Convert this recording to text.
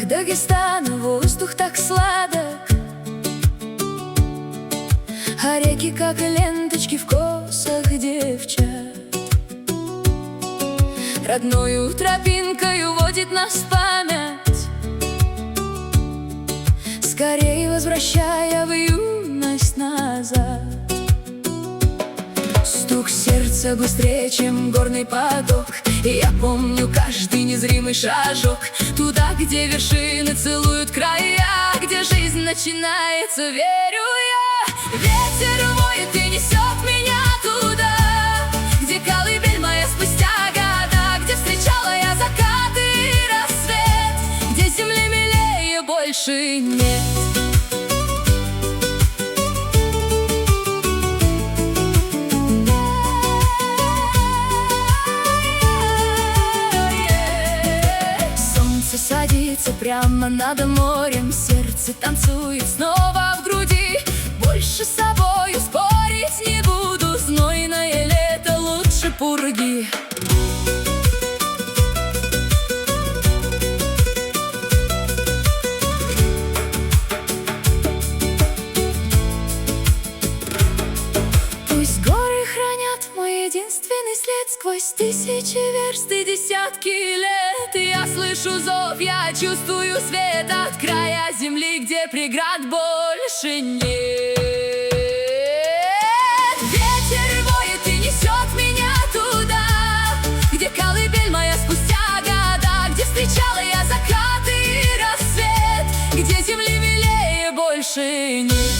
Дагестана воздух так сладок, а реки, как ленточки в косах девчат. Родною тропинкою водит нас память, скорее возвращая в юность назад. Стук сердца быстрее, чем горный поток, и я помню каждый незримый шажок туда, где вершины целуют края, где жизнь начинается, верю я. Ветер воет и несет меня туда, где колыбель моя спустя года, где встречала я закат и рассвет, где земли милее больше нет. Садится прямо над морем, сердце танцует снова в груди. Больше с собою спорить не буду, знойное лето лучше пурги. Пусть горы хранят мой единственный след сквозь тысячи верст и десятки лет. Я слышу зов, я чувствую свет от края земли, где преград больше нет. Ветер воет и несет меня туда, где колыбель моя спустя года, где встречала я закат и рассвет, где земли милее больше нет.